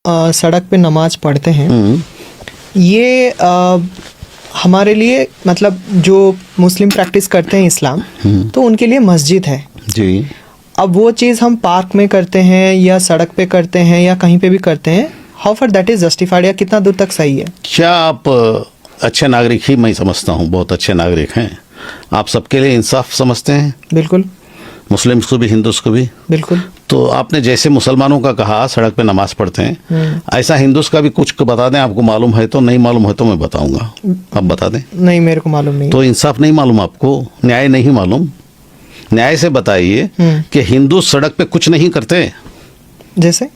सड़क पे नमाज पढ़ते हैं, ये हमारे लिए मतलब जो मुस्लिम प्रैक्टिस करते हैं इस्लाम, तो उनके लिए मस्जिद है जी। अब वो चीज़ हम पार्क में करते हैं या सड़क पे करते हैं या कहीं पे भी करते हैं, how for that is justified, या कितना दूर तक सही है? क्या आप अच्छे नागरिक ही मैं समझता हूँ, बहुत अच्छे नागरिक हैं आप, सबके लिए इंसाफ समझते हैं? बिल्कुल। मुस्लिम्स को भी, हिंदूस को भी। बिल्कुल। तो आपने जैसे मुसलमानों का कहा सड़क पे नमाज पढ़ते हैं, ऐसा हिंदूस का भी कुछ बता दें, आपको मालूम है तो, नहीं मालूम है तो मैं बताऊंगा, आप बता दें। नहीं, मेरे को मालूम नहीं। तो इंसाफ नहीं मालूम आपको, न्याय नहीं मालूम? न्याय से बताइए कि हिंदू सड़क पे कुछ नहीं करते। जैसे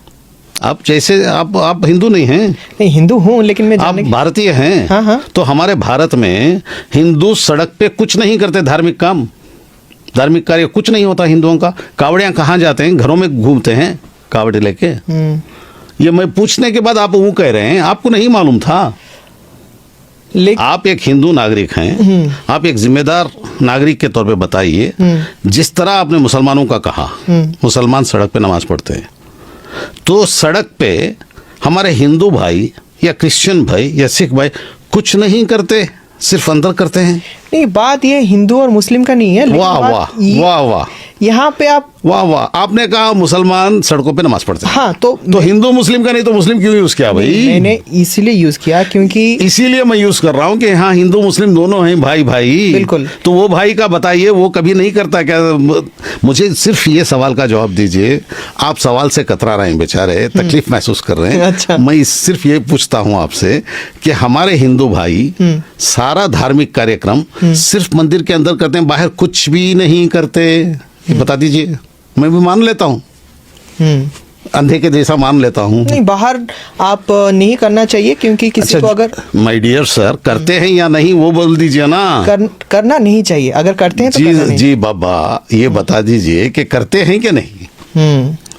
आप जैसे आप हिंदू नहीं हैं? नहीं, हिंदू हूँ लेकिन मैं आप भारतीय हैं। हाँ हाँ। तो हमारे भारत में हिंदू सड़क पे कुछ नहीं करते, धार्मिक काम, धार्मिक कार्य कुछ नहीं होता हिंदुओं का। कावड़ियाँ कहाँ जाते हैं? घरों में घूमते हैं कावड़े लेके। ये मैं पूछने के बाद आप वो कह रहे हैं आपको नहीं मालूम था। आप एक हिंदू नागरिक हैं, आप एक जिम्मेदार नागरिक के तौर पे बताइए, जिस तरह आपने मुसलमानों का कहा, मुसलमान सड़क पे नमाज पढ़ते हैं, तो सड़क पे हमारे हिंदू भाई या क्रिश्चियन भाई या सिख भाई कुछ नहीं करते, सिर्फ अंदर करते हैं। नहीं, बात ये हिंदू और मुस्लिम का नहीं है। वाह वाह वाह वाह, यहाँ पे आप वाह वाह, आपने कहा मुसलमान सड़कों पे नमाज पढ़ते हैं। हाँ, तो हिंदू मुस्लिम का नहीं तो मुस्लिम क्यों यूज किया भाई? मैंने इसीलिए यूज किया क्योंकि इसीलिए मैं यूज कर रहा हूँ कि हाँ हिंदू मुस्लिम दोनों हैं भाई भाई। बिल्कुल। तो वो भाई का बताइए, वो कभी नहीं करता क्या? मुझे सिर्फ ये सवाल का जवाब दीजिए। आप सवाल से कतरा रहे हैं बेचारे, तकलीफ महसूस कर रहे हैं। अच्छा। मैं सिर्फ ये पूछता हूँ आपसे कि हमारे हिंदू भाई सारा धार्मिक कार्यक्रम सिर्फ मंदिर के अंदर करते हैं, बाहर कुछ भी नहीं करते? ये बता दीजिए, मैं भी मान लेता हूँ, अंधे के जैसा मान लेता हूँ। नहीं, बाहर आप नहीं करना चाहिए क्योंकि किसी को अगर माय डियर सर, करते हैं या नहीं वो बोल दीजिए ना। करना नहीं चाहिए, अगर करते हैं तो जी करना नहीं। जी बाबा, ये बता दीजिए कि करते हैं कि नहीं?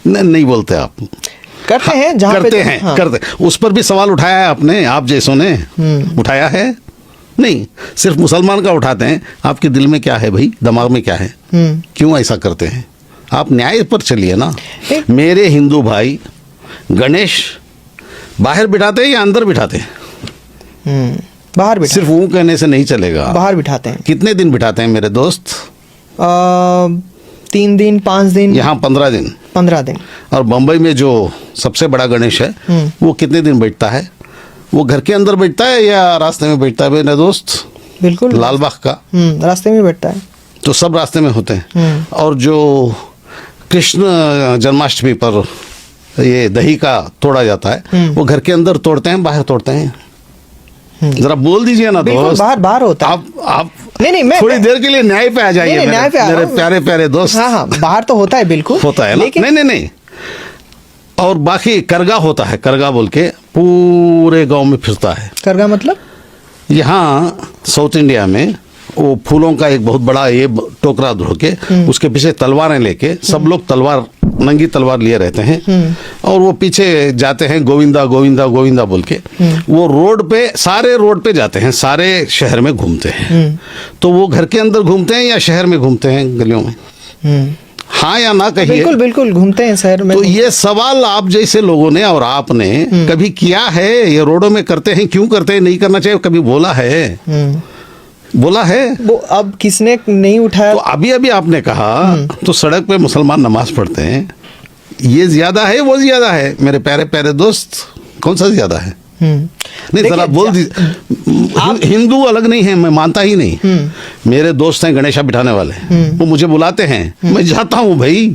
नहीं बोलते आप। करते हैं जहाँ करते हैं। हाँ। करते, उस पर भी सवाल उठाया है आपने, आप जैसों ने उठाया है? नहीं, सिर्फ मुसलमान का उठाते हैं। आपके दिल में क्या है भाई, दिमाग में क्या है, क्यों ऐसा करते हैं? आप न्याय पर चलिए ना। मेरे हिंदू भाई गणेश बाहर बिठाते हैं या अंदर बिठाते हैं? बाहर बिठाते। सिर्फ वो कहने से नहीं चलेगा, बाहर बिठाते हैं। कितने दिन बिठाते हैं मेरे दोस्त? 3 दिन 5 दिन। यहाँ 15 दिन। 15 दिन। और बम्बई में जो सबसे बड़ा गणेश है वो कितने दिन बैठता है? वो घर के अंदर बैठता है या रास्ते में बैठता है मेरे दोस्त? बिल्कुल, लालबाग का रास्ते में बैठता है। तो सब रास्ते में होते हैं। और जो कृष्ण जन्माष्टमी पर ये दही का तोड़ा जाता है, वो घर के अंदर तोड़ते हैं बाहर तोड़ते हैं? जरा बोल दीजिए ना दोस्त। बाहर होता है। आप नहीं, मैं थोड़ी देर के लिए न्याय पे आ जाइए। न्याय पे मेरे प्यारे प्यारे दोस्त। हाँ, बाहर तो होता है, बिल्कुल होता है ना? नहीं। और बाकी करगा होता है, करगा बोल के पूरे गांव में फिरता है। करगा मतलब? यहाँ साउथ इंडिया में वो फूलों का एक बहुत बड़ा ये टोकरा धो के उसके पीछे तलवारें लेके सब लोग तलवार, नंगी तलवार लिए रहते हैं और वो पीछे जाते हैं गोविंदा गोविंदा गोविंदा बोल के। वो रोड पे, सारे रोड पे जाते हैं, सारे शहर में घूमते हैं। तो वो घर के अंदर घूमते हैं या शहर में घूमते हैं गलियों में? हाँ या ना कहिए। बिल्कुल बिल्कुल घूमते हैं शहर में। तो ये सवाल आप जैसे लोगों ने और आपने कभी किया है? ये रोडों में करते हैं, क्यों करते हैं, नहीं करना चाहिए, कभी बोला है? बोला है? वो अब किसने नहीं उठाया? तो अभी अभी आपने कहा तो सड़क पे मुसलमान नमाज पढ़ते हैं, ये ज्यादा है वो ज्यादा है? मेरे प्यारे प्यारे दोस्त, कौन सा ज्यादा है? नहीं, जरा बोल दीजिए। हिंदू अलग नहीं है, मैं मानता ही नहीं। मेरे दोस्त हैं गणेशा बिठाने वाले, वो मुझे बुलाते हैं, मैं जाता हूँ भाई।